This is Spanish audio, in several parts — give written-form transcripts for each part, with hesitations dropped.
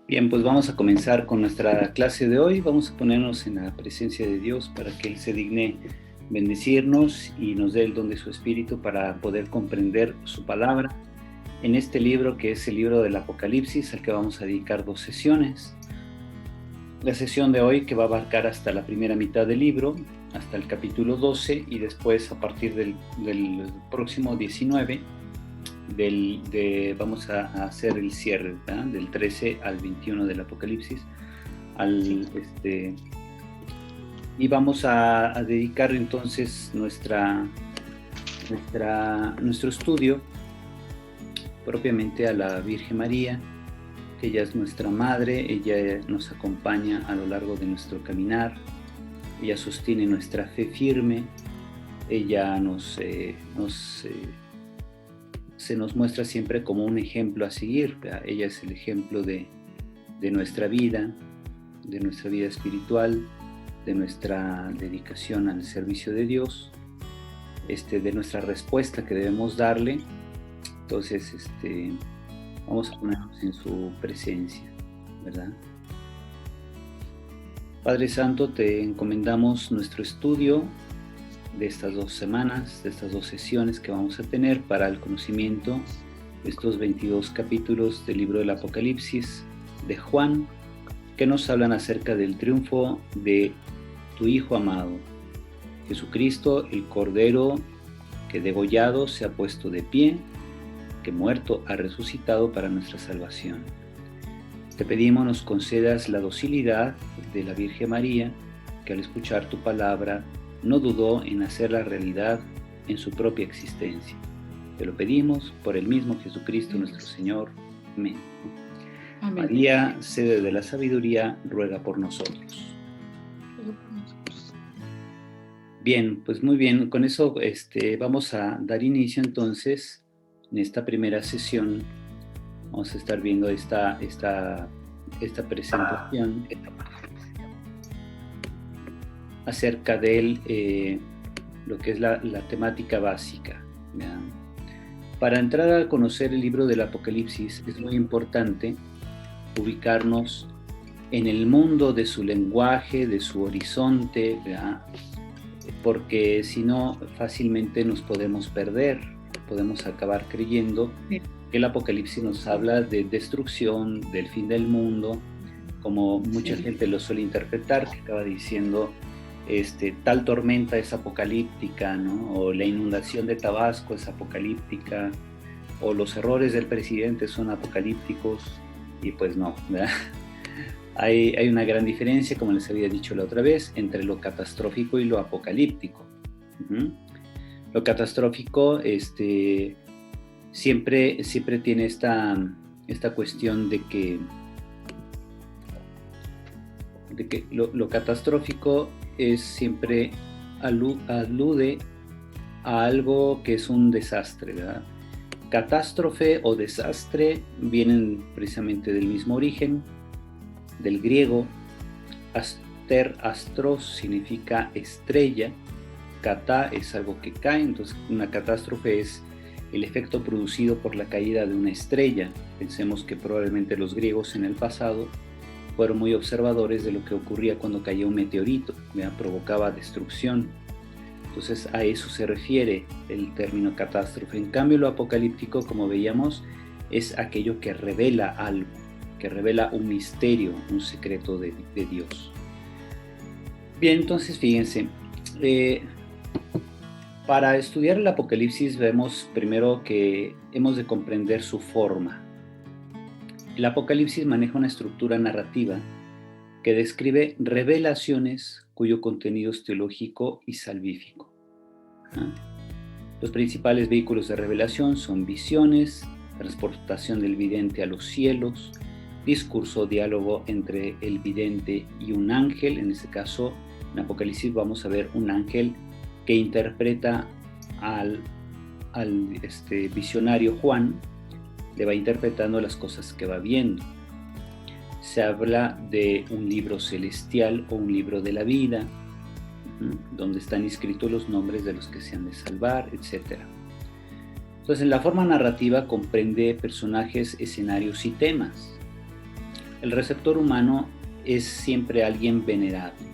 Bien, pues vamos a comenzar con nuestra clase de hoy. Vamos a ponernos en la presencia de Dios para que Él se digne bendecirnos y nos dé el don de su Espíritu para poder comprender su palabra en este libro que es el libro del Apocalipsis, al que vamos a dedicar 2 sesiones. La sesión de hoy, que va a abarcar hasta la primera mitad del libro, hasta el capítulo 12, y después a partir del próximo 19, vamos a hacer el cierre, ¿verdad? Del 13 al 21 del Apocalipsis, y vamos a dedicar entonces nuestro estudio propiamente a la Virgen María, que ella es nuestra madre. Ella nos acompaña a lo largo de nuestro caminar, ella sostiene nuestra fe firme, ella se nos muestra siempre como un ejemplo a seguir, ¿verdad? Ella es el ejemplo de nuestra vida espiritual, de nuestra dedicación al servicio de Dios, de nuestra respuesta que debemos darle. Entonces, vamos a ponernos en su presencia, ¿verdad? Padre Santo, te encomendamos nuestro estudio de estas 2 semanas, de estas 2 sesiones que vamos a tener para el conocimiento de estos 22 capítulos del libro del Apocalipsis de Juan, que nos hablan acerca del triunfo de tu Hijo amado, Jesucristo, el Cordero, que degollado se ha puesto de pie, que muerto ha resucitado para nuestra salvación. Te pedimos nos concedas la docilidad de la Virgen María, que al escuchar tu palabra no dudó en hacerla realidad en su propia existencia. Te lo pedimos por el mismo Jesucristo nuestro Señor. Amén. Amén. María, sede de la sabiduría, ruega por nosotros. Bien, pues muy bien, con eso vamos a dar inicio entonces. En esta primera sesión vamos a estar viendo esta presentación acerca de lo que es la temática básica, ¿verdad? Para entrar a conocer el libro del Apocalipsis es muy importante ubicarnos en el mundo de su lenguaje, de su horizonte, ¿verdad? Porque si no, fácilmente nos podemos perder, podemos acabar creyendo que el Apocalipsis nos habla de destrucción, del fin del mundo, como mucha gente lo suele interpretar, que acaba diciendo tal tormenta es apocalíptica, ¿no? O la inundación de Tabasco es apocalíptica, o los errores del presidente son apocalípticos, y pues no, ¿verdad? Hay una gran diferencia, como les había dicho la otra vez, entre lo catastrófico y lo apocalíptico. Lo catastrófico siempre tiene esta cuestión de que lo catastrófico es siempre alude a algo que es un desastre, ¿verdad? Catástrofe o desastre vienen precisamente del mismo origen, del griego. Astros significa estrella, catá es algo que cae, entonces una catástrofe es el efecto producido por la caída de una estrella. Pensemos que probablemente los griegos en el pasado fueron muy observadores de lo que ocurría cuando caía un meteorito, ¿verdad? Provocaba destrucción. Entonces a eso se refiere el término catástrofe. En cambio, lo apocalíptico, como veíamos, es aquello que revela algo, que revela un misterio, un secreto de Dios. Bien, entonces fíjense, para estudiar el Apocalipsis vemos primero que hemos de comprender su forma. El Apocalipsis maneja una estructura narrativa que describe revelaciones cuyo contenido es teológico y salvífico. Los principales vehículos de revelación son visiones, transportación del vidente a los cielos, discurso o diálogo entre el vidente y un ángel. En este caso, en Apocalipsis vamos a ver un ángel que interpreta al visionario Juan, le va interpretando las cosas que va viendo. Se habla de un libro celestial o un libro de la vida, donde están inscritos los nombres de los que se han de salvar, etc. Entonces, en la forma narrativa comprende personajes, escenarios y temas. el receptor humano es siempre alguien venerable.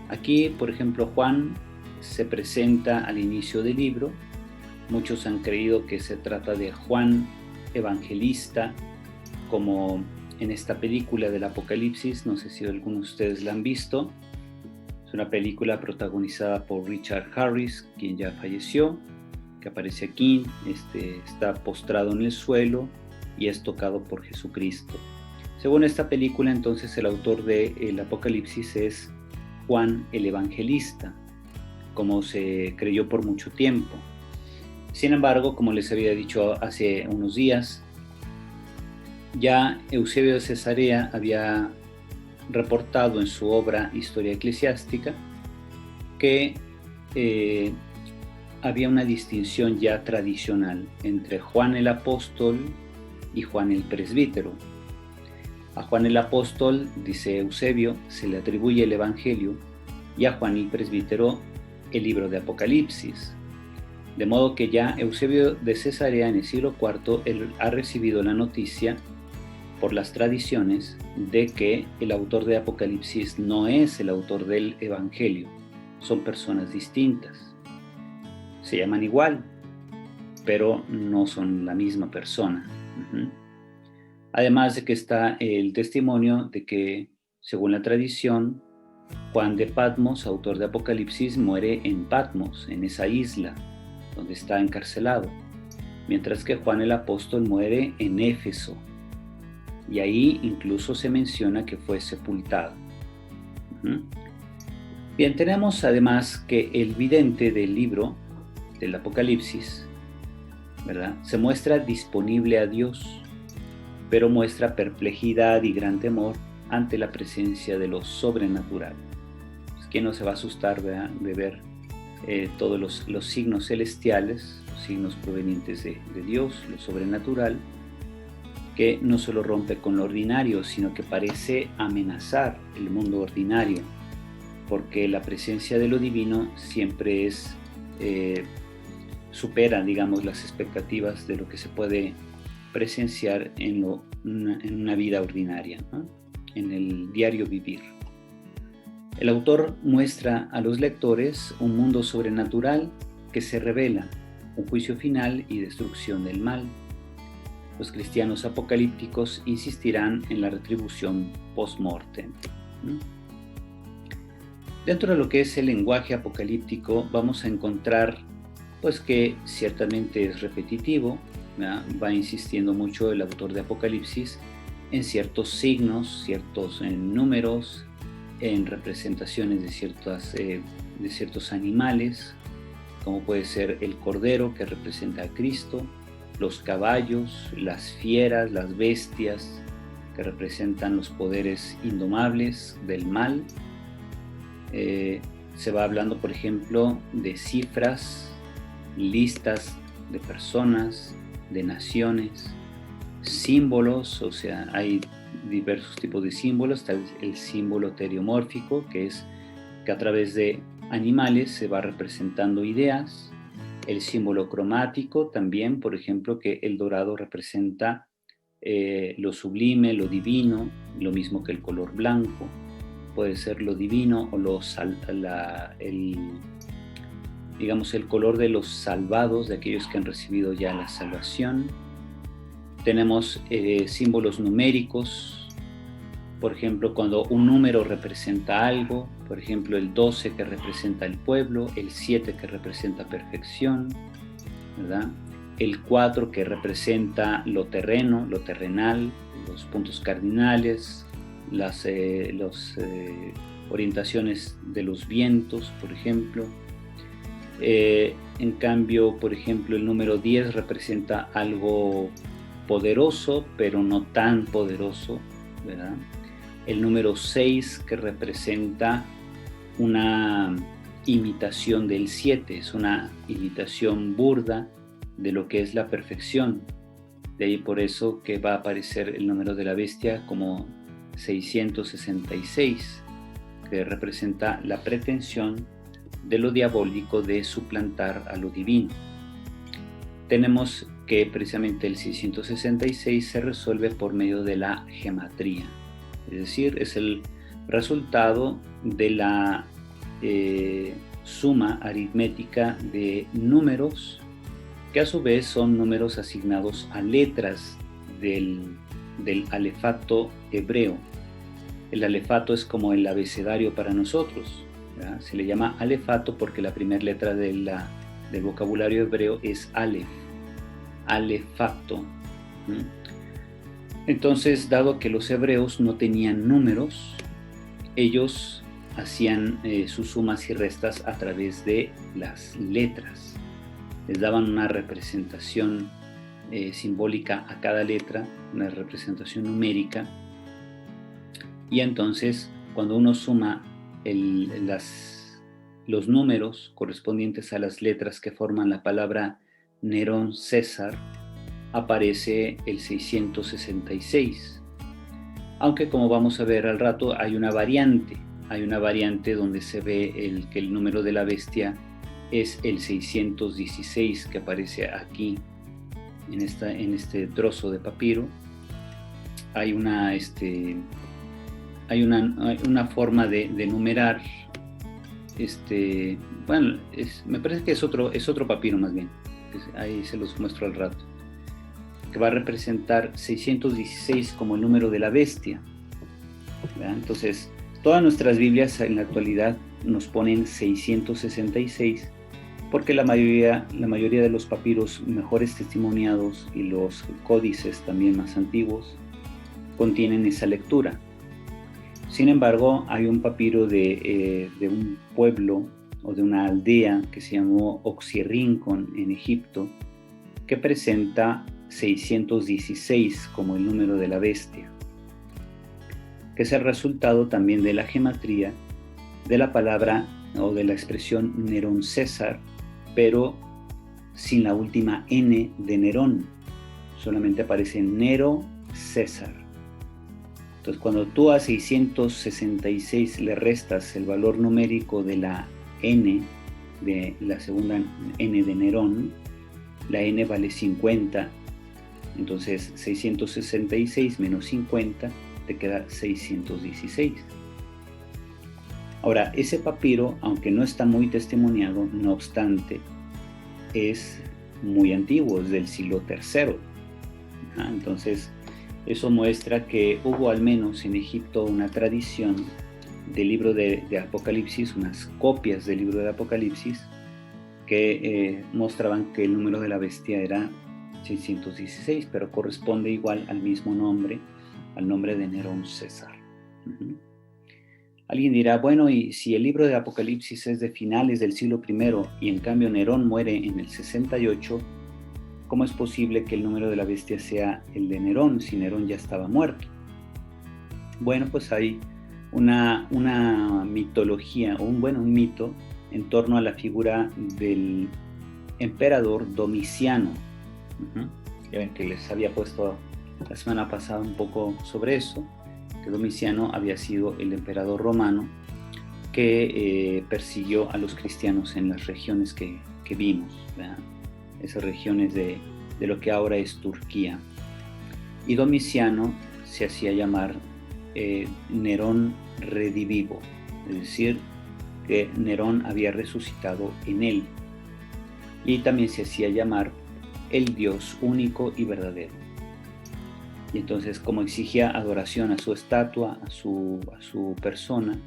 Aquí, por ejemplo, Juan se presenta al inicio del libro. Muchos han creído que se trata de Juan Evangelista, como en esta película del Apocalipsis. No sé si algunos de ustedes la han visto. Es una película protagonizada por Richard Harris, quien ya falleció, que aparece aquí, está postrado en el suelo y es tocado por Jesucristo. Según esta película, entonces, el autor del Apocalipsis es Juan el Evangelista, como se creyó por mucho tiempo. Sin embargo, como les había dicho hace unos días, ya Eusebio de Cesarea había reportado en su obra Historia Eclesiástica que había una distinción ya tradicional entre Juan el Apóstol y Juan el Presbítero. A Juan el Apóstol, dice Eusebio, se le atribuye el Evangelio, y a Juan el Presbítero el libro de Apocalipsis. De modo que ya Eusebio de Cesarea en el siglo IV él ha recibido la noticia por las tradiciones de que el autor de Apocalipsis no es el autor del Evangelio, son personas distintas. Se llaman igual, pero no son la misma persona. Además de que está el testimonio de que, según la tradición, Juan de Patmos, autor de Apocalipsis, muere en Patmos, en esa isla donde está encarcelado, mientras que Juan el Apóstol muere en Éfeso, y ahí incluso se menciona que fue sepultado. Bien, tenemos además que el vidente del libro del Apocalipsis, ¿verdad?, se muestra disponible a Dios, pero muestra perplejidad y gran temor ante la presencia de lo sobrenatural. Pues, ¿quién no se va a asustar, ¿verdad?, de ver todos los signos celestiales, los signos provenientes de Dios, lo sobrenatural, que no solo rompe con lo ordinario, sino que parece amenazar el mundo ordinario, porque la presencia de lo divino siempre supera, digamos, las expectativas de lo que se puede presenciar en una vida ordinaria, ¿no?, en el diario vivir. El autor muestra a los lectores un mundo sobrenatural que se revela, un juicio final y destrucción del mal. Los cristianos apocalípticos insistirán en la retribución post-mortem, ¿no? Dentro de lo que es el lenguaje apocalíptico vamos a encontrar pues que ciertamente es repetitivo, ¿verdad? Va insistiendo mucho el autor de Apocalipsis en ciertos signos, ciertos números, en representaciones de ciertos animales, como puede ser el cordero, que representa a Cristo, los caballos, las fieras, las bestias, que representan los poderes indomables del mal. Se va hablando, por ejemplo, de cifras, listas de personas, de naciones, símbolos, o sea, hay diversos tipos de símbolos. Está el símbolo teriomórfico, que es que a través de animales se va representando ideas. El símbolo cromático también, por ejemplo, que el dorado representa lo sublime, lo divino, lo mismo que el color blanco. Puede ser lo divino o el color de los salvados, de aquellos que han recibido ya la salvación. Tenemos símbolos numéricos, por ejemplo, cuando un número representa algo, por ejemplo, el 12 que representa el pueblo, el 7 que representa perfección, ¿verdad? El 4 que representa lo terreno, lo terrenal, los puntos cardinales, las orientaciones de los vientos, por ejemplo. En cambio, por ejemplo, el número 10 representa algo poderoso, pero no tan poderoso, ¿verdad? El número 6 que representa una imitación del 7, es una imitación burda de lo que es la perfección. De ahí por eso que va a aparecer el número de la bestia como 666, que representa la pretensión de lo diabólico de suplantar a lo divino. Tenemos que precisamente el 666 se resuelve por medio de la gematría, es decir, es el resultado de la suma aritmética de números, que a su vez son números asignados a letras del alefato hebreo. El alefato es como el abecedario para nosotros, ¿verdad? Se le llama alefato porque la primera letra del vocabulario hebreo es alef, alefato. Entonces, dado que los hebreos no tenían números, ellos hacían sus sumas y restas a través de las letras. Les daban una representación simbólica a cada letra, una representación numérica, y entonces cuando uno suma los números correspondientes a las letras que forman la palabra Nerón César, aparece el 666. Aunque, como vamos a ver al rato, hay una variante donde se ve que el número de la bestia es el 616, que aparece aquí en este trozo de papiro. Hay una forma de numerar, bueno, me parece que es otro papiro más bien, ahí se los muestro al rato, que va a representar 616 como el número de la bestia, ¿verdad? Entonces, todas nuestras Biblias en la actualidad nos ponen 666, porque la mayoría de los papiros mejores testimoniados y los códices también más antiguos contienen esa lectura. Sin embargo, hay un papiro de un pueblo o de una aldea que se llamó Oxirrincón en Egipto, que presenta 616 como el número de la bestia, que es el resultado también de la gematría de la palabra o de la expresión Nerón César, pero sin la última N de Nerón, solamente aparece Nero César. Entonces, cuando tú a 666 le restas el valor numérico de la N, de la segunda N de Nerón, la N vale 50, entonces 666 menos 50 te queda 616. Ahora, ese papiro, aunque no está muy testimoniado, no obstante, es muy antiguo, es del siglo III. Entonces, eso muestra que hubo al menos en Egipto una tradición del libro de Apocalipsis, unas copias del libro de Apocalipsis, que mostraban que el número de la bestia era 616, pero corresponde igual al mismo nombre, al nombre de Nerón César. Alguien dirá, bueno, y si el libro de Apocalipsis es de finales del siglo I y en cambio Nerón muere en el 68, ¿cómo es posible que el número de la bestia sea el de Nerón si Nerón ya estaba muerto? Bueno, pues hay una mitología, un mito en torno a la figura del emperador Domiciano. Ya ven que les había puesto la semana pasada un poco sobre eso, que Domiciano había sido el emperador romano que persiguió a los cristianos en las regiones que vimos, ¿verdad? Esas regiones de lo que ahora es Turquía. Y Domiciano se hacía llamar Nerón redivivo, es decir, que Nerón había resucitado en él. Y también se hacía llamar el Dios único y verdadero. Y entonces, como exigía adoración a su estatua, a su persona,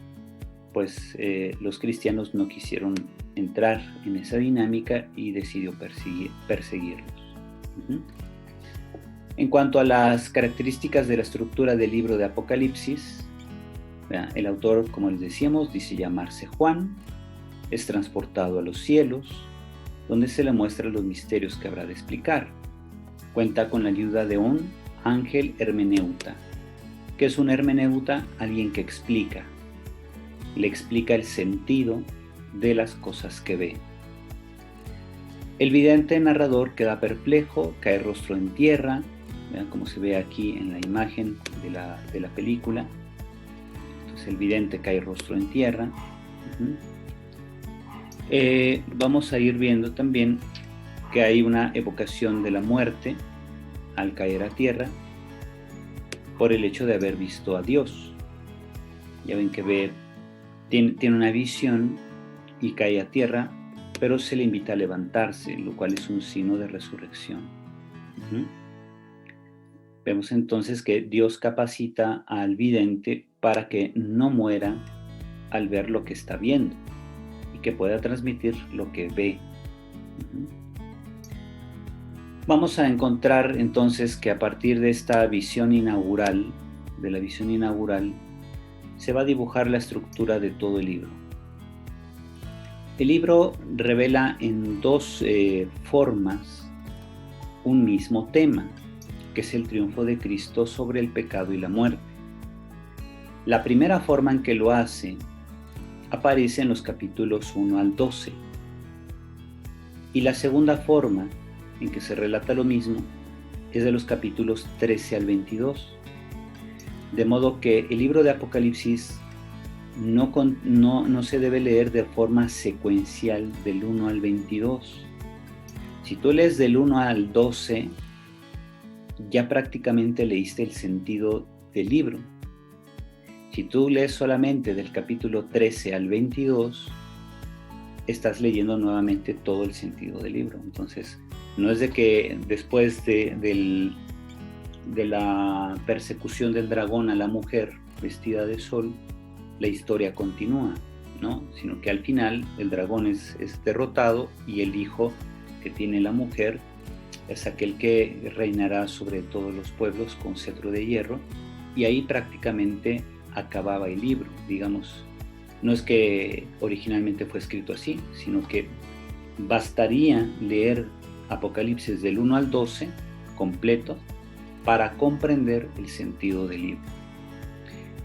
pues los cristianos no quisieron entrar en esa dinámica y decidió perseguirlos. En cuanto a las características de la estructura del libro de Apocalipsis, el autor, como les decíamos, dice llamarse Juan, es transportado a los cielos, donde se le muestran los misterios que habrá de explicar. Cuenta con la ayuda de un ángel hermeneuta. ¿Qué es un hermeneuta? Alguien que explica. Le explica el sentido de las cosas que ve. El vidente narrador queda perplejo, cae rostro en tierra, vean como se ve aquí en la imagen de la película. Entonces el vidente cae rostro en tierra. Vamos a ir viendo también que hay una evocación de la muerte al caer a tierra por el hecho de haber visto a Dios. Ya ven que tiene una visión y cae a tierra, pero se le invita a levantarse, lo cual es un signo de resurrección. Vemos entonces que Dios capacita al vidente para que no muera al ver lo que está viendo y que pueda transmitir lo que ve. Vamos a encontrar entonces que a partir de esta visión inaugural, se va a dibujar la estructura de todo el libro. El libro revela en dos formas un mismo tema, que es el triunfo de Cristo sobre el pecado y la muerte. La primera forma en que lo hace aparece en los capítulos 1 al 12. Y la segunda forma en que se relata lo mismo es de los capítulos 13 al 22. De modo que el libro de Apocalipsis no se debe leer de forma secuencial del 1 al 22. Si tú lees del 1 al 12, ya prácticamente leíste el sentido del libro. Si tú lees solamente del capítulo 13 al 22, estás leyendo nuevamente todo el sentido del libro. Entonces, no es de que después de la persecución del dragón a la mujer vestida de sol, la historia continúa, ¿no? Sino que al final el dragón es derrotado y el hijo que tiene la mujer es aquel que reinará sobre todos los pueblos con cetro de hierro, y ahí prácticamente acababa el libro, digamos. No es que originalmente fue escrito así, sino que bastaría leer Apocalipsis del 1 al 12 completo para comprender el sentido del libro.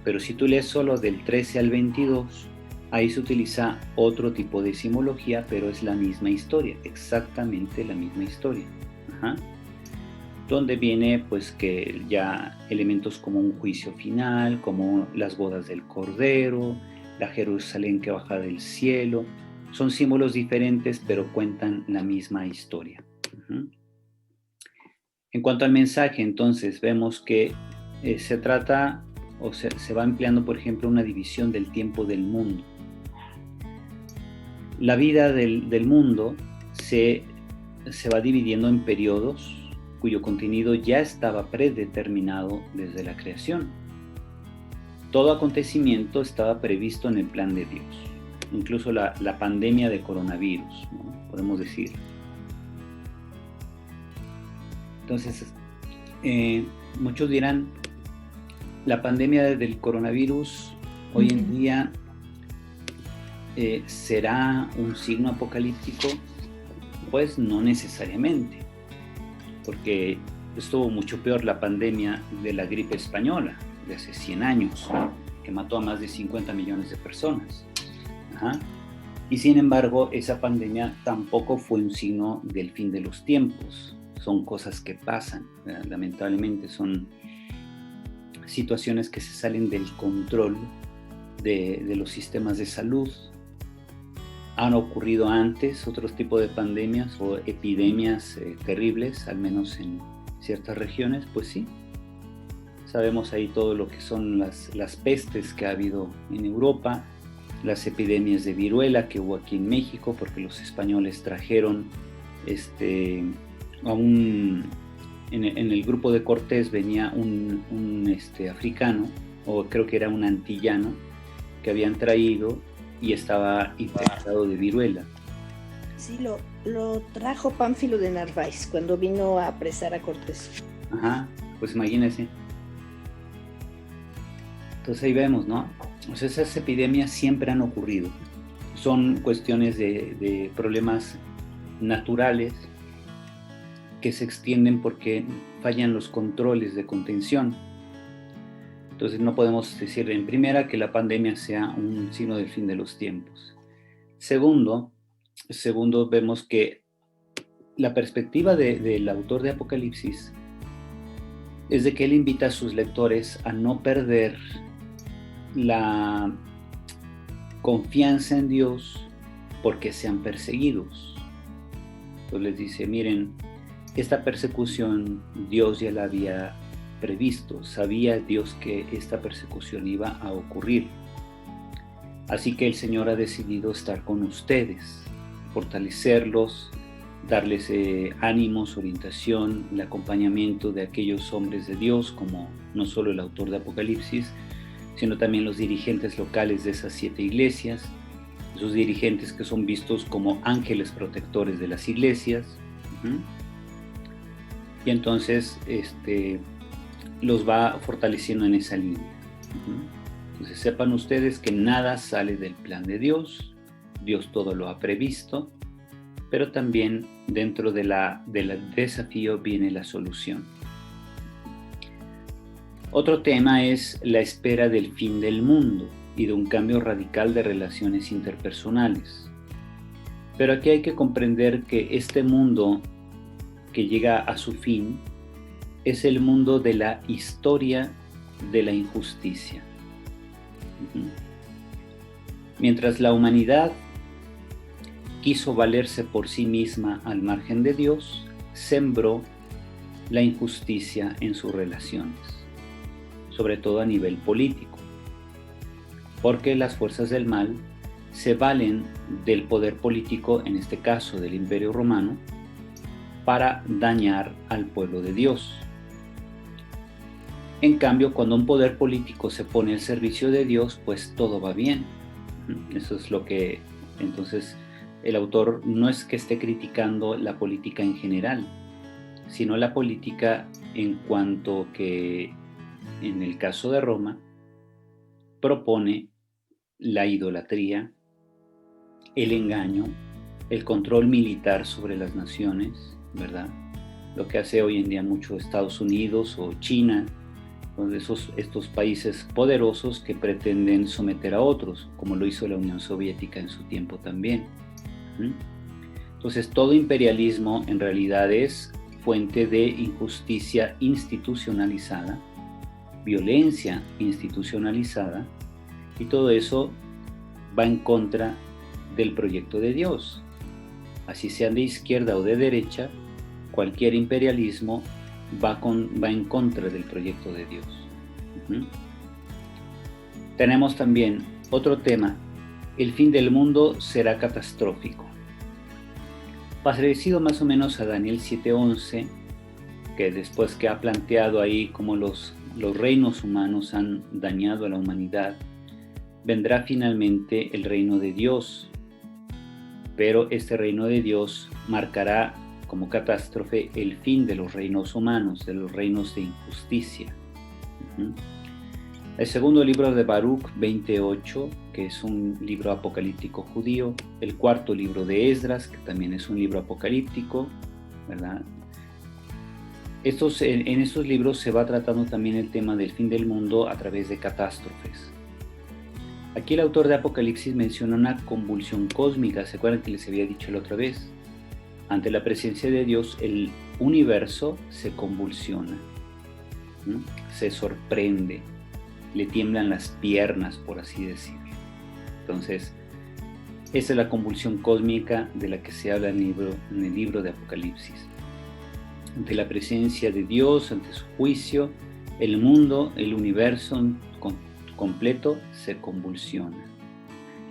Pero si tú lees solo del 13 al 22, ahí se utiliza otro tipo de simbología, pero es la misma historia, exactamente la misma historia. Donde viene pues que ya elementos como un juicio final, como las bodas del Cordero, la Jerusalén que baja del cielo, son símbolos diferentes pero cuentan la misma historia. En cuanto al mensaje, entonces vemos que se trata o se va empleando, por ejemplo, una división del tiempo del mundo. La vida del mundo se va dividiendo en periodos cuyo contenido ya estaba predeterminado desde la creación. Todo acontecimiento estaba previsto en el plan de Dios, incluso la pandemia de coronavirus, ¿no? Podemos decir. Entonces, muchos dirán, la pandemia del coronavirus hoy en día ¿será un signo apocalíptico? Pues no necesariamente, porque estuvo mucho peor la pandemia de la gripe española de hace 100 años, que mató a más de 50 millones de personas. Y sin embargo, esa pandemia tampoco fue un signo del fin de los tiempos. Son cosas que pasan, ¿verdad? Lamentablemente son situaciones que se salen del control de los sistemas de salud. Han ocurrido antes otros tipos de pandemias o epidemias terribles, al menos en ciertas regiones, pues sí. Sabemos ahí todo lo que son las pestes que ha habido en Europa, las epidemias de viruela que hubo aquí en México, porque los españoles trajeron en el grupo de Cortés venía un africano, o creo que era un antillano, que habían traído y estaba infectado de viruela. Sí, lo trajo Pánfilo de Narváez cuando vino a apresar a Cortés. Pues imagínense. Entonces ahí vemos, ¿no? O sea, esas epidemias siempre han ocurrido. Son cuestiones de problemas naturales que se extienden porque fallan los controles de contención. Entonces no podemos decir en primera que la pandemia sea un signo del fin de los tiempos. Segundo, vemos que la perspectiva del autor de Apocalipsis es de que él invita a sus lectores a no perder la confianza en Dios porque sean perseguidos. Entonces les dice, miren, esta persecución Dios ya la había previsto, sabía Dios que esta persecución iba a ocurrir. Así que el Señor ha decidido estar con ustedes, fortalecerlos, darles ánimos, orientación, el acompañamiento de aquellos hombres de Dios, como no solo el autor de Apocalipsis, sino también los dirigentes locales de esas 7 iglesias, esos dirigentes que son vistos como ángeles protectores de las iglesias. Y entonces los va fortaleciendo en esa línea. Entonces sepan ustedes que nada sale del plan de Dios, Dios todo lo ha previsto, pero también dentro del desafío viene la solución. Otro tema es la espera del fin del mundo y de un cambio radical de relaciones interpersonales. Pero aquí hay que comprender que este mundo que llega a su fin es el mundo de la historia de la injusticia. Mientras la humanidad quiso valerse por sí misma al margen de Dios, sembró la injusticia en sus relaciones, sobre todo a nivel político, porque las fuerzas del mal se valen del poder político, en este caso del Imperio Romano, para dañar al pueblo de Dios. En cambio, cuando un poder político se pone al servicio de Dios, pues todo va bien. Eso es lo que, entonces, el autor no es que esté criticando la política en general, sino la política en cuanto que, en el caso de Roma, propone la idolatría, el engaño, el control militar sobre las naciones, ¿verdad? Lo que hace hoy en día mucho Estados Unidos o China, estos países poderosos que pretenden someter a otros, como lo hizo la Unión Soviética en su tiempo también. Entonces, todo imperialismo en realidad es fuente de injusticia institucionalizada, violencia institucionalizada, y todo eso va en contra del proyecto de Dios. Así sean de izquierda o de derecha, cualquier imperialismo va en contra del proyecto de Dios. Tenemos también otro tema: el fin del mundo será catastrófico. Parecido más o menos a Daniel 7:11, que después que ha planteado ahí cómo los reinos humanos han dañado a la humanidad, vendrá finalmente el reino de Dios, pero este reino de Dios marcará como catástrofe el fin de los reinos humanos, de los reinos de injusticia. El segundo libro de Baruch 20:8, que es un libro apocalíptico judío. El cuarto libro de Esdras, que también es un libro apocalíptico, ¿verdad? En estos libros se va tratando también el tema del fin del mundo a través de catástrofes. Aquí el autor de Apocalipsis menciona una convulsión cósmica. ¿Se acuerdan que les había dicho la otra vez? Ante la presencia de Dios, el universo se convulsiona, se sorprende, le tiemblan las piernas, por así decirlo. Entonces, esa es la convulsión cósmica de la que se habla en el libro de Apocalipsis. Ante la presencia de Dios, ante su juicio, el mundo, el universo completo se convulsiona.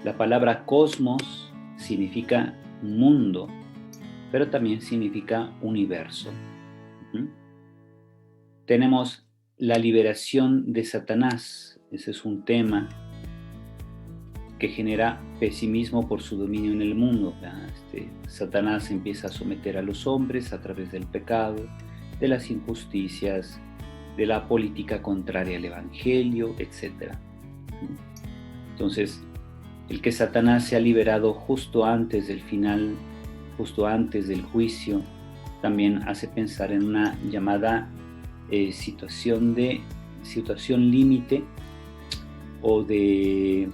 La palabra cosmos significa mundo, pero también significa universo. Tenemos la liberación de Satanás. Ese es un tema que genera pesimismo por su dominio en el mundo. Satanás empieza a someter a los hombres a través del pecado, de las injusticias, de la política contraria al evangelio, etc. Entonces, el que Satanás sea liberado justo antes del final, justo antes del juicio, también hace pensar en una llamada situación límite o de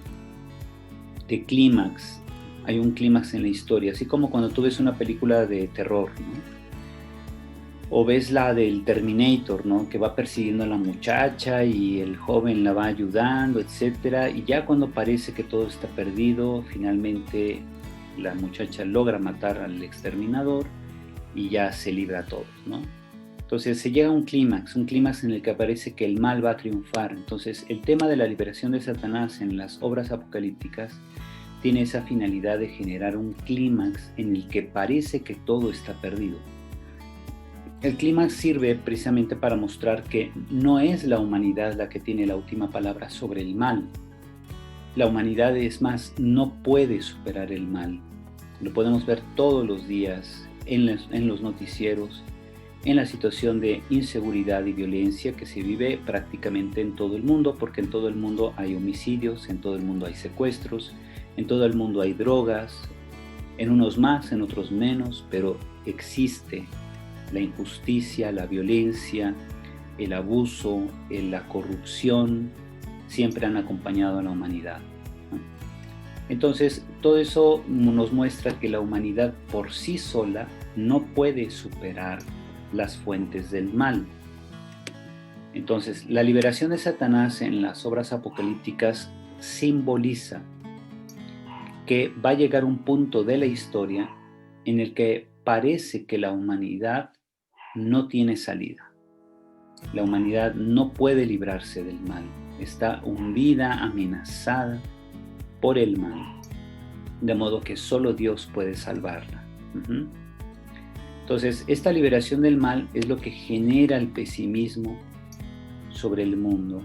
clímax. Hay un clímax en la historia, así como cuando tú ves una película de terror, ¿no? O ves la del Terminator, ¿no? Que va persiguiendo a la muchacha y el joven la va ayudando, etc. Y ya cuando parece que todo está perdido, finalmente la muchacha logra matar al exterminador y ya se libra a todos, ¿no? Entonces se llega a un clímax en el que aparece que el mal va a triunfar. Entonces el tema de la liberación de Satanás en las obras apocalípticas tiene esa finalidad de generar un clímax en el que parece que todo está perdido. El clímax sirve precisamente para mostrar que no es la humanidad la que tiene la última palabra sobre el mal. La humanidad, es más, no puede superar el mal. Lo podemos ver todos los días en los noticieros, en la situación de inseguridad y violencia que se vive prácticamente en todo el mundo, porque en todo el mundo hay homicidios, en todo el mundo hay secuestros, en todo el mundo hay drogas, en unos más, en otros menos, pero existe la injusticia, la violencia, el abuso, la corrupción, siempre han acompañado a la humanidad. Entonces, todo eso nos muestra que la humanidad por sí sola no puede superar las fuentes del mal. Entonces, la liberación de Satanás en las obras apocalípticas simboliza que va a llegar un punto de la historia en el que parece que la humanidad no tiene salida. La humanidad no puede librarse del mal. Está hundida, amenazada por el mal, de modo que solo Dios puede salvarla. Entonces, esta liberación del mal es lo que genera el pesimismo sobre el mundo.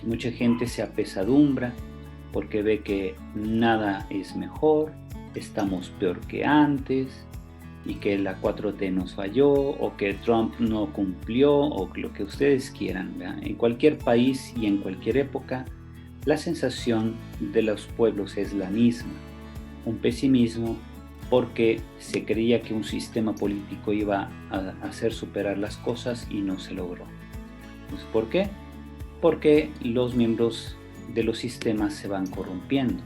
Mucha gente se apesadumbra porque ve que nada es mejor, estamos peor que antes, y que la 4T nos falló, o que Trump no cumplió, o lo que ustedes quieran, ¿verdad? En cualquier país y en cualquier época, la sensación de los pueblos es la misma, un pesimismo porque se creía que un sistema político iba a hacer superar las cosas y no se logró. Entonces, ¿por qué? Porque los miembros de los sistemas se van corrompiendo.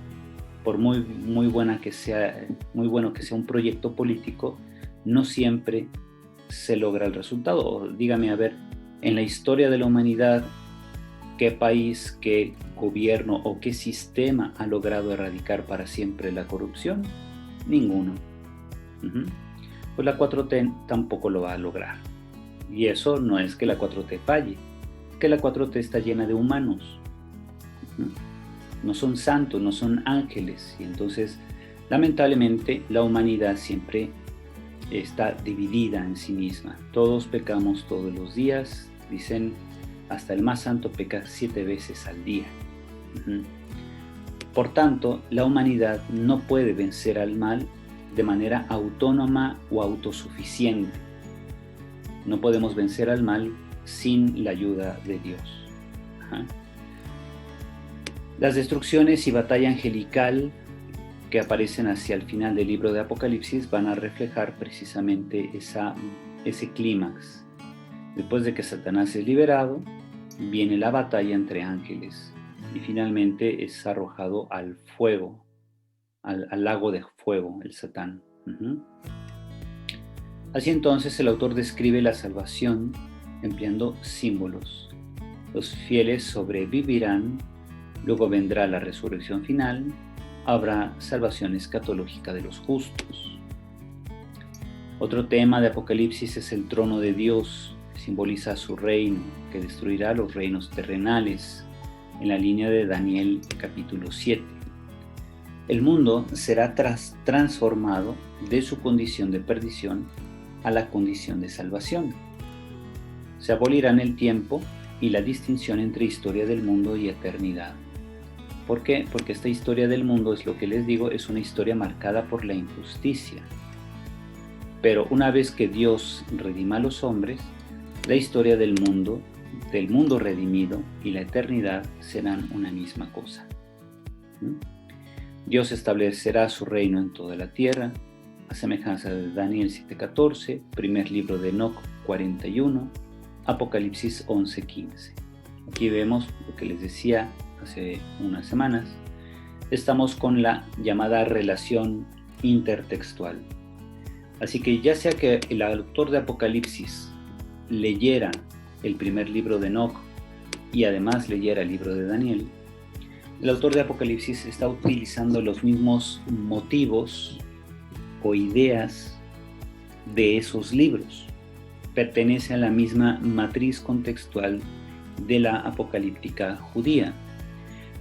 Por muy bueno que sea un proyecto político, no siempre se logra el resultado. Dígame, a ver, en la historia de la humanidad, ¿qué país, qué gobierno o qué sistema ha logrado erradicar para siempre la corrupción? Ninguno. Pues la 4T tampoco lo va a lograr. Y eso no es que la 4T falle, es que la 4T está llena de humanos. No son santos, no son ángeles. Y entonces, lamentablemente, la humanidad siempre está dividida en sí misma. Todos pecamos todos los días. Dicen, hasta el más santo peca 7 veces al día. Por tanto, la humanidad no puede vencer al mal de manera autónoma o autosuficiente. No podemos vencer al mal sin la ayuda de Dios. Las destrucciones y batalla angelical que aparecen hacia el final del libro de Apocalipsis van a reflejar precisamente ese clímax. Después de que Satanás es liberado, viene la batalla entre ángeles y finalmente es arrojado al fuego, al lago de fuego, el Satán. Así entonces el autor describe la salvación empleando símbolos. Los fieles sobrevivirán, luego vendrá la resurrección final, habrá salvación escatológica de los justos. Otro tema de Apocalipsis es el trono de Dios, que simboliza su reino, que destruirá los reinos terrenales, en la línea de Daniel capítulo 7. El mundo será transformado de su condición de perdición a la condición de salvación. Se abolirán el tiempo y la distinción entre historia del mundo y eternidad. ¿Por qué? Porque esta historia del mundo, es lo que les digo, es una historia marcada por la injusticia. Pero una vez que Dios redima a los hombres, la historia del mundo redimido y la eternidad serán una misma cosa. Dios establecerá su reino en toda la tierra, a semejanza de Daniel 7:14, primer libro de Enoc 41, Apocalipsis 11:15. Aquí vemos lo que les decía hace unas semanas. Estamos con la llamada relación intertextual. Así que ya sea que el autor de Apocalipsis leyera el primer libro de Enoc y además leyera el libro de Daniel, el autor de Apocalipsis está utilizando los mismos motivos o ideas de esos libros. pertenece a la misma matriz contextual de la apocalíptica judía,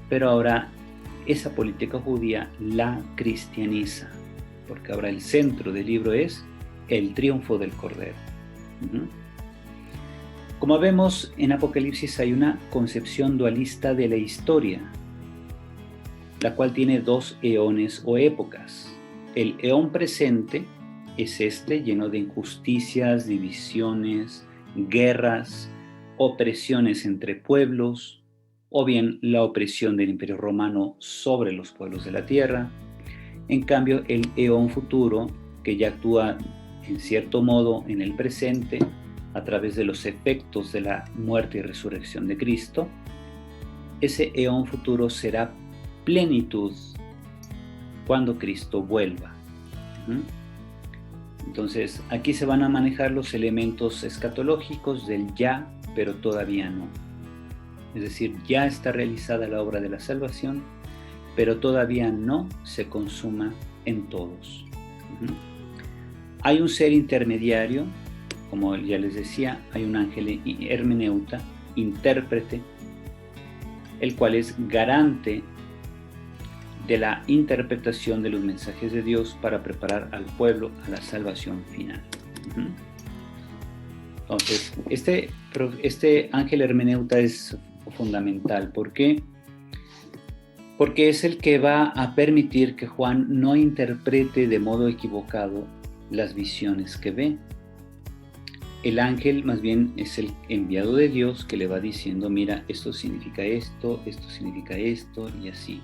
pero ahora esa política judía la cristianiza, porque ahora el centro del libro es el triunfo del Cordero. Como vemos, en Apocalipsis hay una concepción dualista de la historia, la cual tiene dos eones o épocas. El eón presente es este, lleno de injusticias, divisiones, guerras, opresiones entre pueblos, o bien la opresión del Imperio Romano sobre los pueblos de la tierra. En cambio, el eón futuro, que ya actúa en cierto modo en el presente, a través de los efectos de la muerte y resurrección de Cristo, ese eón futuro será plenitud cuando Cristo vuelva. Entonces, aquí se van a manejar los elementos escatológicos del ya, pero todavía no. Es decir, ya está realizada la obra de la salvación, pero todavía no se consuma en todos. Hay un ser intermediario, como ya les decía, hay un ángel hermeneuta, intérprete, el cual es garante de la interpretación de los mensajes de Dios para preparar al pueblo a la salvación final. Entonces, este ángel hermeneuta es fundamental. ¿Por qué? Porque es el que va a permitir que Juan no interprete de modo equivocado las visiones que ve. El ángel más bien es el enviado de Dios que le va diciendo, mira, esto significa esto significa esto, y así.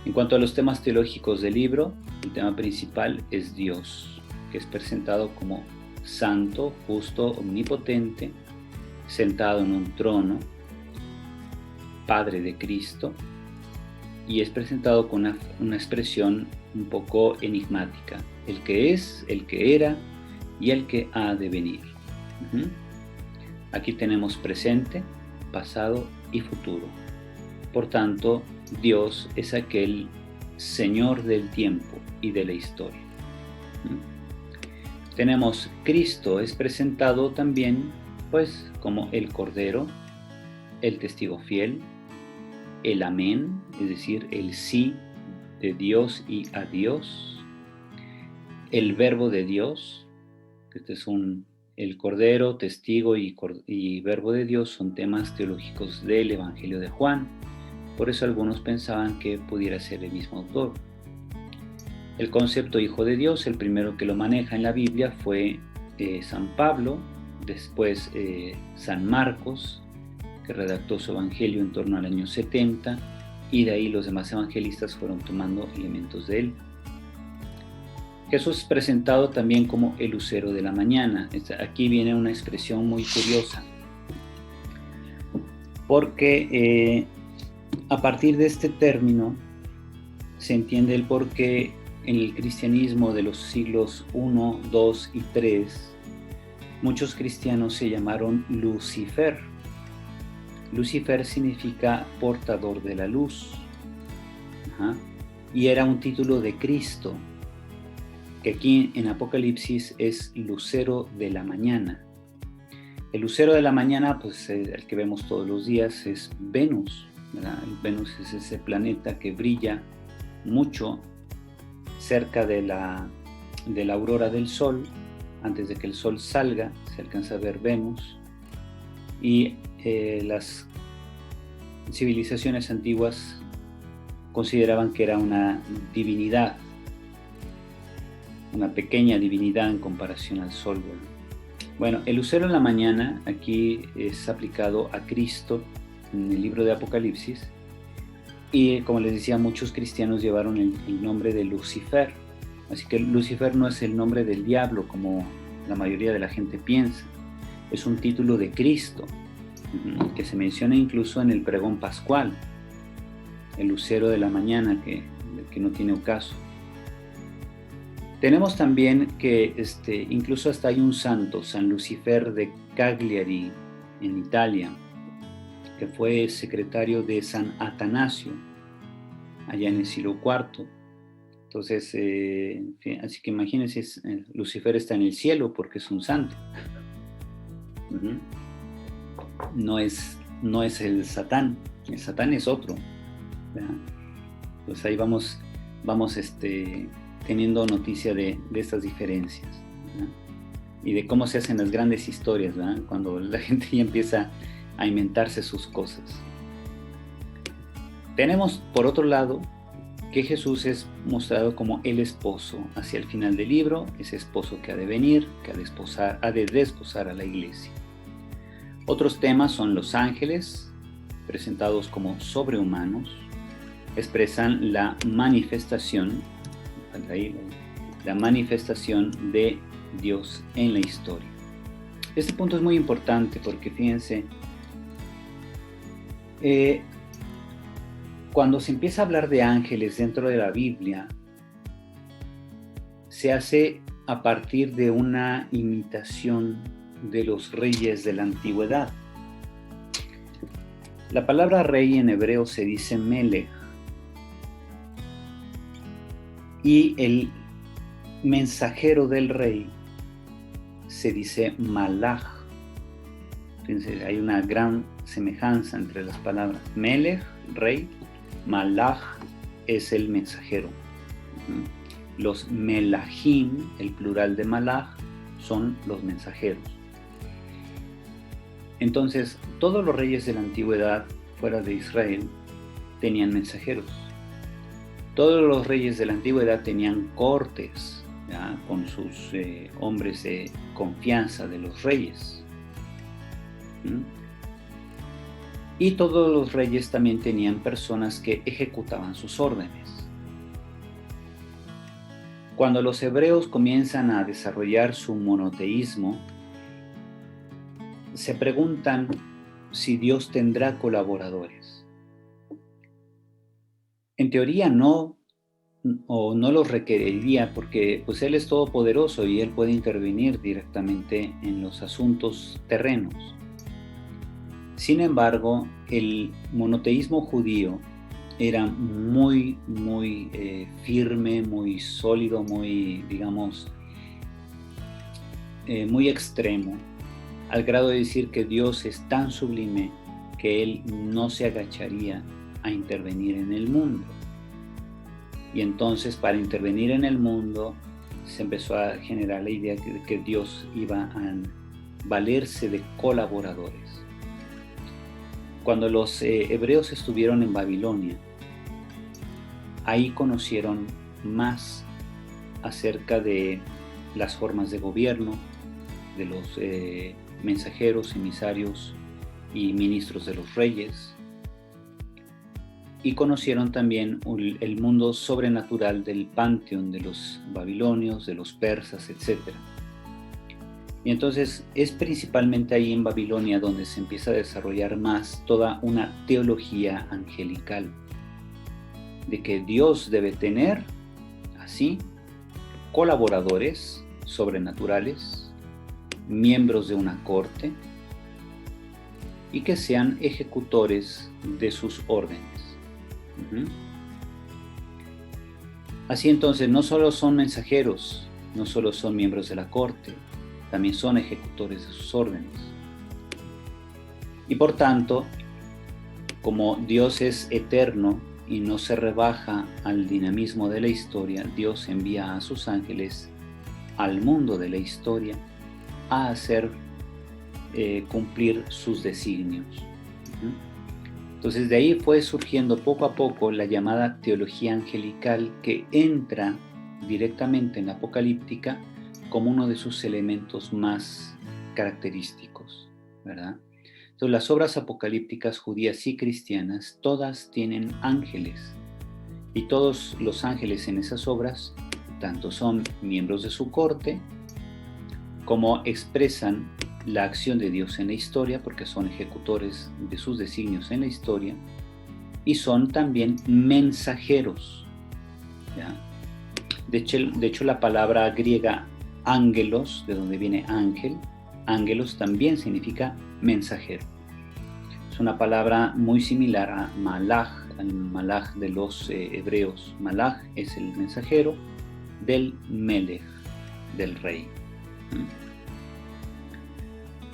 En cuanto a los temas teológicos del libro, el tema principal es Dios, que es presentado como santo, justo, omnipotente, sentado en un trono, Padre de Cristo, y es presentado con una expresión un poco enigmática, el que es, el que era y el que ha de venir. Aquí tenemos presente, pasado y futuro. Por tanto, Dios es aquel Señor del tiempo y de la historia. Tenemos Cristo, es presentado también pues como el Cordero, el testigo fiel, el amén, es decir, el sí de Dios y a Dios, el verbo de Dios, que este es el Cordero, testigo y verbo de Dios son temas teológicos del Evangelio de Juan. Por eso algunos pensaban que pudiera ser el mismo autor. El concepto Hijo de Dios, el primero que lo maneja en la Biblia fue San Pablo, después San Marcos, que redactó su Evangelio en torno al año 70, y de ahí los demás evangelistas fueron tomando elementos de él. Jesús es presentado también como el lucero de la mañana. Aquí viene una expresión muy curiosa, porque a partir de este término se entiende el por qué en el cristianismo de los siglos I, II y III, muchos cristianos se llamaron Lucifer. Lucifer significa portador de la luz. Y era un título de Cristo, que aquí en Apocalipsis es lucero de la mañana. El lucero de la mañana, pues el que vemos todos los días, es Venus, ¿verdad? Venus es ese planeta que brilla mucho cerca de la aurora del sol. Antes de que el sol salga, se alcanza a ver Venus. Y las civilizaciones antiguas consideraban que era una divinidad, una pequeña divinidad en comparación al sol. Bueno, el lucero en la mañana aquí es aplicado a Cristo en el libro de Apocalipsis, y como les decía, muchos cristianos llevaron el nombre de Lucifer. Así que Lucifer no es el nombre del diablo como la mayoría de la gente piensa, es un título de Cristo, que se menciona incluso en el pregón pascual, el lucero de la mañana, que no tiene ocaso. Tenemos también que incluso hasta hay un santo, San Lucifer de Cagliari, en Italia, que fue secretario de San Atanasio, allá en el siglo IV, Entonces, así que imagínense, Lucifer está en el cielo porque es un santo. Uh-huh. No es el Satán es otro, ¿verdad? Pues ahí vamos teniendo noticia de estas diferencias, ¿verdad? Y de cómo se hacen las grandes historias, ¿verdad? Cuando la gente ya empieza a inventarse sus cosas. Tenemos, por otro lado, que Jesús es mostrado como el esposo hacia el final del libro, ese esposo que ha de venir, que ha de desposar a la iglesia. Otros temas son los ángeles, presentados como sobrehumanos, expresan la manifestación de Dios en la historia. Este punto es muy importante porque fíjense, cuando se empieza a hablar de ángeles dentro de la Biblia, se hace a partir de una imitación de los reyes de la antigüedad. La palabra rey en hebreo se dice melech, y el mensajero del rey se dice malach. Fíjense, hay una gran semejanza entre las palabras. Melech, rey, malach es el mensajero. Los melachim, el plural de malach, son los mensajeros. Entonces, todos los reyes de la antigüedad fuera de Israel tenían mensajeros. Todos los reyes de la antigüedad tenían cortes, ¿ya? Con sus hombres de confianza de los reyes. Y todos los reyes también tenían personas que ejecutaban sus órdenes. Cuando los hebreos comienzan a desarrollar su monoteísmo, se preguntan si Dios tendrá colaboradores. En teoría no, o no los requeriría, porque pues Él es todopoderoso y Él puede intervenir directamente en los asuntos terrenos. Sin embargo, el monoteísmo judío era muy firme, muy sólido, muy, digamos, muy extremo, al grado de decir que Dios es tan sublime que Él no se agacharía a intervenir en el mundo. Y entonces, para intervenir en el mundo, se empezó a generar la idea de que Dios iba a valerse de colaboradores. Cuando los hebreos estuvieron en Babilonia, ahí conocieron más acerca de las formas de gobierno, de los mensajeros, emisarios y ministros de los reyes, y conocieron también el mundo sobrenatural del panteón de los babilonios, de los persas, etc. Y entonces es principalmente ahí en Babilonia donde se empieza a desarrollar más toda una teología angelical, de que Dios debe tener, así, colaboradores sobrenaturales, miembros de una corte, y que sean ejecutores de sus órdenes. Así entonces, no solo son mensajeros, no solo son miembros de la corte, también son ejecutores de sus órdenes. Y por tanto, como Dios es eterno y no se rebaja al dinamismo de la historia, Dios envía a sus ángeles al mundo de la historia a hacer cumplir sus designios. Entonces de ahí fue surgiendo poco a poco la llamada teología angelical, que entra directamente en la apocalíptica como uno de sus elementos más característicos, ¿verdad? Entonces las obras apocalípticas judías y cristianas todas tienen ángeles, y todos los ángeles en esas obras tanto son miembros de su corte como expresan la acción de Dios en la historia, porque son ejecutores de sus designios en la historia, y son también mensajeros, ¿ya? De hecho la palabra griega ángelos, de donde viene ángel, ángelos también significa mensajero. Es una palabra muy similar a malach, al Malaj de los hebreos. Malaj es el mensajero del Melech, del rey.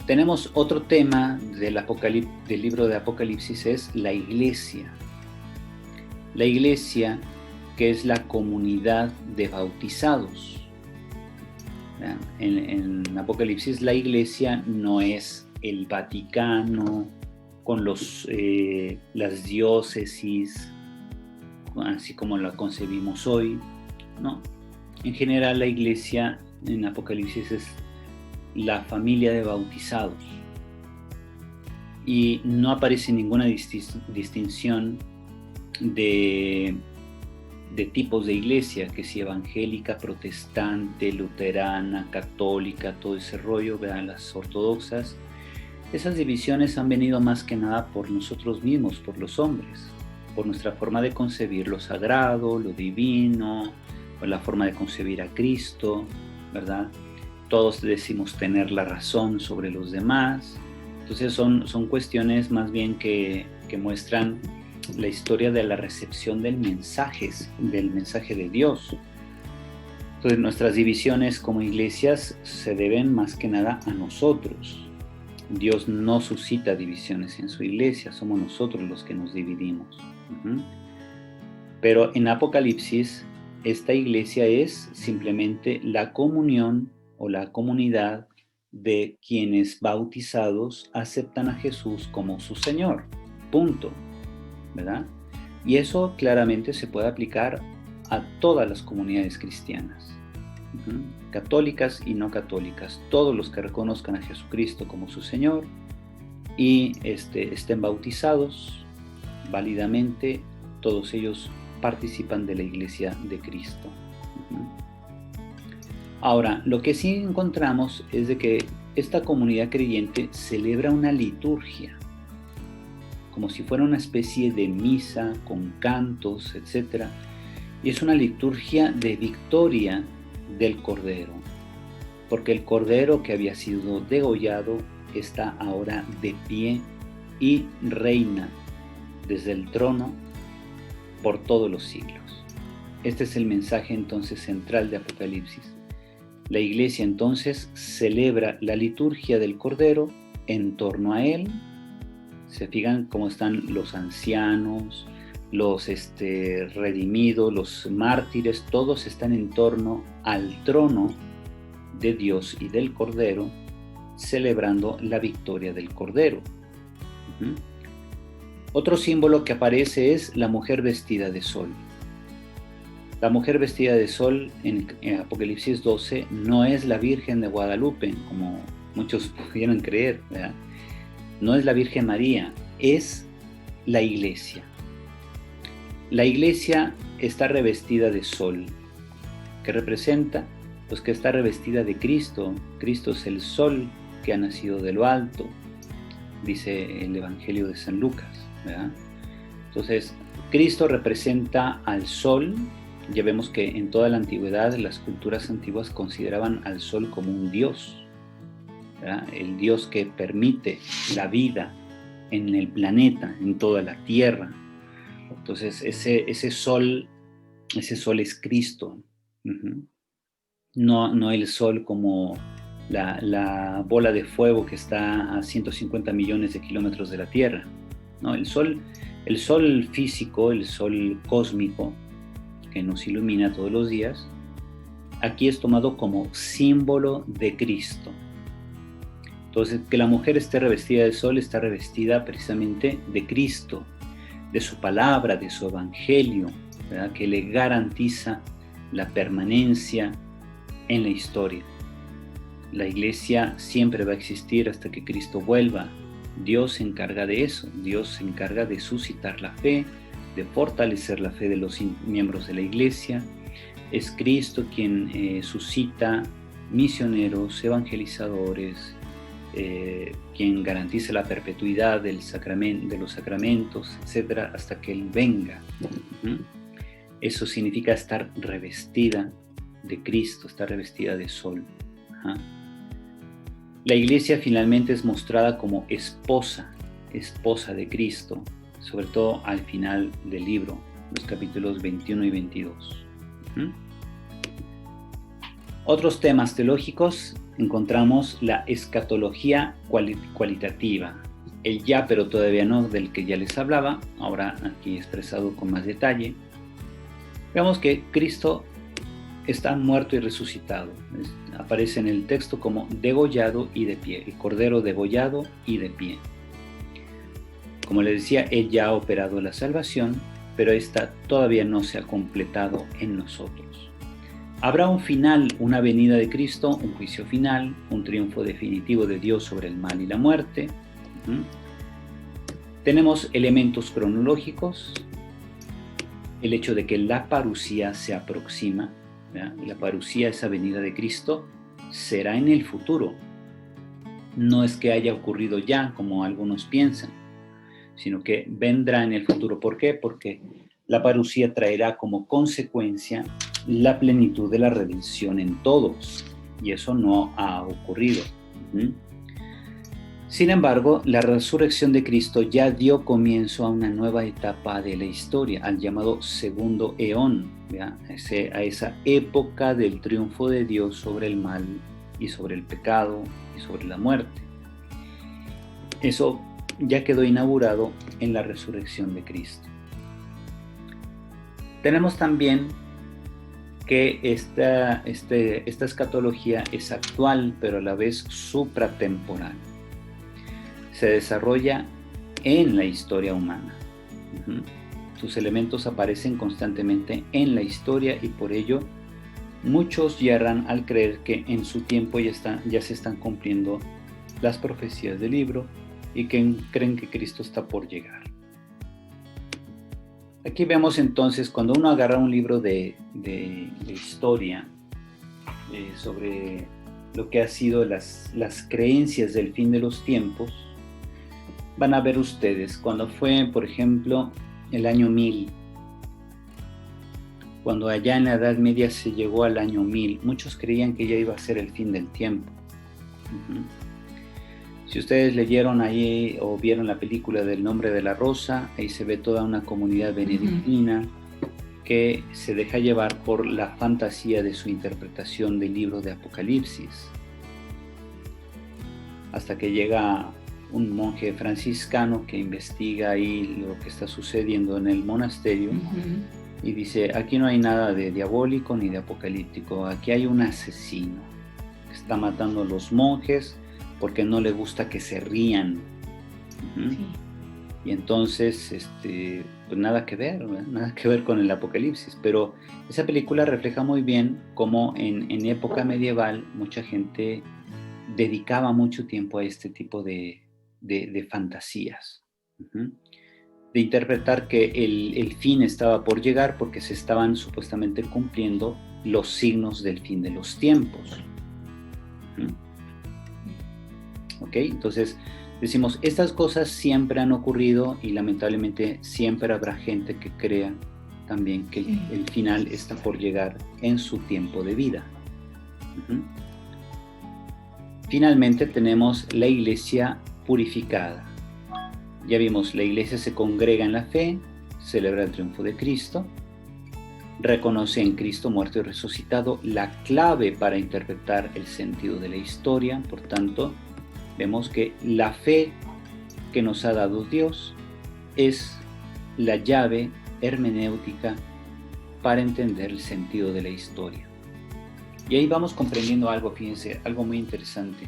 Tenemos otro tema del libro de Apocalipsis, es la iglesia. La iglesia, que es la comunidad de bautizados. En Apocalipsis la iglesia no es el Vaticano con las diócesis, así como la concebimos hoy, ¿no? En general la iglesia en Apocalipsis es la familia de bautizados y no aparece ninguna distinción de tipos de iglesia, que si evangélica, protestante, luterana, católica, todo ese rollo, vean las ortodoxas. Esas divisiones han venido más que nada por nosotros mismos, por los hombres, por nuestra forma de concebir lo sagrado, lo divino, por la forma de concebir a Cristo, ¿verdad? Todos decimos tener la razón sobre los demás. Entonces son cuestiones más bien que muestran la historia de la recepción del mensaje de Dios. Entonces nuestras divisiones como iglesias se deben más que nada a nosotros. Dios no suscita divisiones en su iglesia, somos nosotros los que nos dividimos. Pero en Apocalipsis, esta iglesia es simplemente la comunión o la comunidad de quienes bautizados aceptan a Jesús como su Señor. Punto. ¿Verdad? Y eso claramente se puede aplicar a todas las comunidades cristianas, católicas y no católicas, todos los que reconozcan a Jesucristo como su Señor y estén bautizados válidamente, todos ellos participan de la iglesia de Cristo. Ahora, lo que sí encontramos es de que esta comunidad creyente celebra una liturgia, como si fuera una especie de misa con cantos, etc. Y es una liturgia de victoria del Cordero, porque el Cordero que había sido degollado está ahora de pie y reina desde el trono por todos los siglos. Este es el mensaje entonces central de Apocalipsis. La iglesia entonces celebra la liturgia del Cordero en torno a él. Se fijan cómo están los ancianos, los redimidos, los mártires, todos están en torno al trono de Dios y del Cordero, celebrando la victoria del Cordero. Otro símbolo que aparece es la mujer vestida de sol. La mujer vestida de sol en Apocalipsis 12 no es la Virgen de Guadalupe, como muchos pudieran creer, ¿verdad? No es la Virgen María, es la iglesia. La iglesia está revestida de sol. ¿Qué representa? Pues que está revestida de Cristo. Cristo es el sol que ha nacido de lo alto, dice el Evangelio de San Lucas, ¿verdad? Entonces, Cristo representa al sol. Ya vemos que en toda la antigüedad las culturas antiguas consideraban al sol como un dios, ¿verdad? El Dios que permite la vida en el planeta, en toda la tierra. Entonces ese sol es Cristo. No el sol como la bola de fuego que está a 150 millones de kilómetros de la Tierra. No, el sol físico, el sol cósmico que nos ilumina todos los días, aquí es tomado como símbolo de Cristo. Entonces, que la mujer esté revestida de sol, está revestida precisamente de Cristo, de su palabra, de su evangelio, ¿verdad? Que le garantiza la permanencia en la historia. La iglesia siempre va a existir hasta que Cristo vuelva. Dios se encarga de eso. Dios se encarga de suscitar la fe, de fortalecer la fe de los miembros de la iglesia. Es Cristo quien suscita misioneros, evangelizadores, quien garantiza la perpetuidad de los sacramentos, etcétera, hasta que Él venga. Eso significa estar revestida de Cristo, estar revestida de sol. La iglesia finalmente es mostrada como esposa de Cristo, sobre todo al final del libro, los capítulos 21 y 22. Otros temas teológicos encontramos la escatología cualitativa, el ya pero todavía no, del que ya les hablaba, ahora aquí expresado con más detalle. Veamos que Cristo está muerto y resucitado. Aparece en el texto como degollado y de pie, el cordero degollado y de pie. Como les decía, Él ya ha operado la salvación, pero esta todavía no se ha completado en nosotros. Habrá un final, una venida de Cristo, un juicio final, un triunfo definitivo de Dios sobre el mal y la muerte. Tenemos elementos cronológicos, el hecho de que la parusía se aproxima. La parusía, esa venida de Cristo, será en el futuro. No es que haya ocurrido ya, como algunos piensan, sino que vendrá en el futuro. ¿Por qué? Porque la parusía traerá como consecuencia la plenitud de la redención en todos, y eso no ha ocurrido. Sin embargo, la resurrección de Cristo ya dio comienzo a una nueva etapa de la historia, al llamado segundo eón, a esa época del triunfo de Dios sobre el mal y sobre el pecado y sobre la muerte. Eso ya quedó inaugurado en la resurrección de Cristo. Tenemos también que esta escatología es actual, pero a la vez supratemporal. Se desarrolla en la historia humana. Sus elementos aparecen constantemente en la historia y por ello muchos yerran al creer que en su tiempo ya se están cumpliendo las profecías del libro y que creen que Cristo está por llegar. Aquí vemos entonces, cuando uno agarra un libro de historia sobre lo que ha sido las creencias del fin de los tiempos, van a ver ustedes, cuando fue, por ejemplo, el año 1000, cuando allá en la Edad Media se llegó al año 1000, muchos creían que ya iba a ser el fin del tiempo. Si ustedes leyeron ahí o vieron la película del Nombre de la Rosa, ahí se ve toda una comunidad benedictina que se deja llevar por la fantasía de su interpretación del libro de Apocalipsis, hasta que llega un monje franciscano que investiga ahí lo que está sucediendo en el monasterio y dice, aquí no hay nada de diabólico ni de apocalíptico, aquí hay un asesino que está matando a los monjes porque no le gusta que se rían. Sí. Y entonces, pues nada que ver con el Apocalipsis, pero esa película refleja muy bien cómo en época medieval mucha gente dedicaba mucho tiempo a este tipo de fantasías, de interpretar que el fin estaba por llegar porque se estaban supuestamente cumpliendo los signos del fin de los tiempos. ¿Ok? Entonces decimos, estas cosas siempre han ocurrido y lamentablemente siempre habrá gente que crea también que el final está por llegar en su tiempo de vida. Finalmente tenemos la iglesia purificada. Ya vimos, la iglesia se congrega en la fe, celebra el triunfo de Cristo, reconoce en Cristo muerto y resucitado la clave para interpretar el sentido de la historia. Por tanto, vemos que la fe que nos ha dado Dios es la llave hermenéutica para entender el sentido de la historia. Y ahí vamos comprendiendo algo, fíjense, algo muy interesante.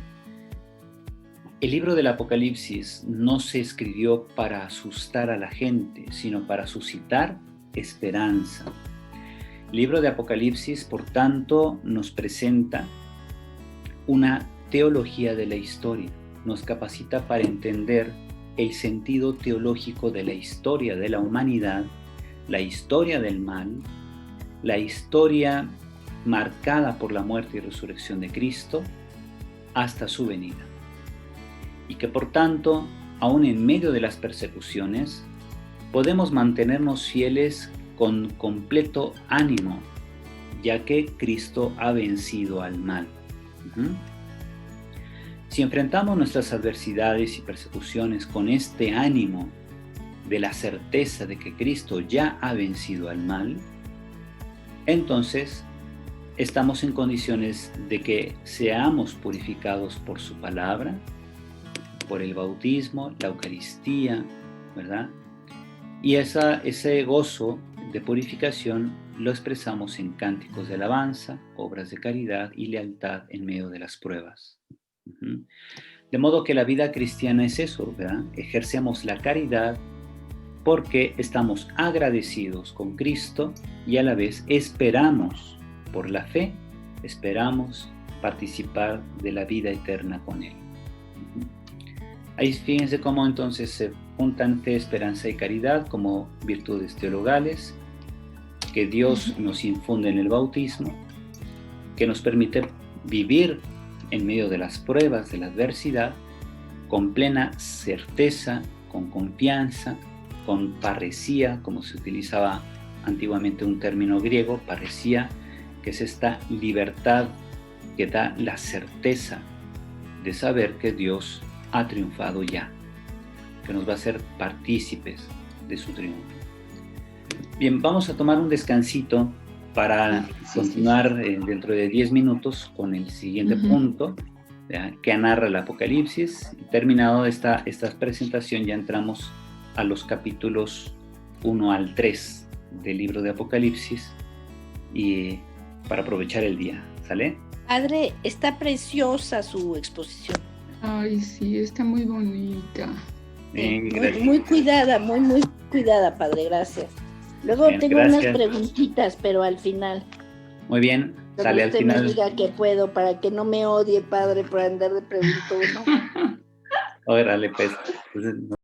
El libro del Apocalipsis no se escribió para asustar a la gente, sino para suscitar esperanza. El libro de Apocalipsis, por tanto, nos presenta una teología de la historia, nos capacita para entender el sentido teológico de la historia de la humanidad, la historia del mal, la historia marcada por la muerte y resurrección de Cristo hasta su venida. Y que por tanto, aún en medio de las persecuciones, podemos mantenernos fieles con completo ánimo, ya que Cristo ha vencido al mal. Si enfrentamos nuestras adversidades y persecuciones con este ánimo, de la certeza de que Cristo ya ha vencido al mal, entonces estamos en condiciones de que seamos purificados por su palabra, por el bautismo, la Eucaristía, ¿verdad? Y ese gozo de purificación lo expresamos en cánticos de alabanza, obras de caridad y lealtad en medio de las pruebas. De modo que la vida cristiana es eso, ¿verdad? Ejercemos la caridad porque estamos agradecidos con Cristo y a la vez esperamos, por la fe, esperamos participar de la vida eterna con Él. Ahí fíjense cómo entonces se juntan fe, esperanza y caridad como virtudes teologales que Dios nos infunde en el bautismo, que nos permite vivir en medio de las pruebas, de la adversidad, con plena certeza, con confianza, con parresía, como se utilizaba antiguamente un término griego, parresía, que es esta libertad que da la certeza de saber que Dios ha triunfado ya, que nos va a hacer partícipes de su triunfo. Bien, vamos a tomar un descansito para continuar dentro de 10 minutos con el siguiente punto, ¿ya? Que narra el Apocalipsis. Terminado esta presentación, ya entramos a los capítulos 1 al 3 del libro de Apocalipsis y para aprovechar el día, ¿sale? Padre, está preciosa su exposición. Ay, sí, está muy bonita. Bien, muy cuidada, muy cuidada, Padre, gracias. Luego bien, tengo gracias. unas preguntitas, pero al final. Muy bien, Pero sale al usted final. me diga que puedo para que no me odie, Padre, por andar de preguntón. Órale, pues. Entonces,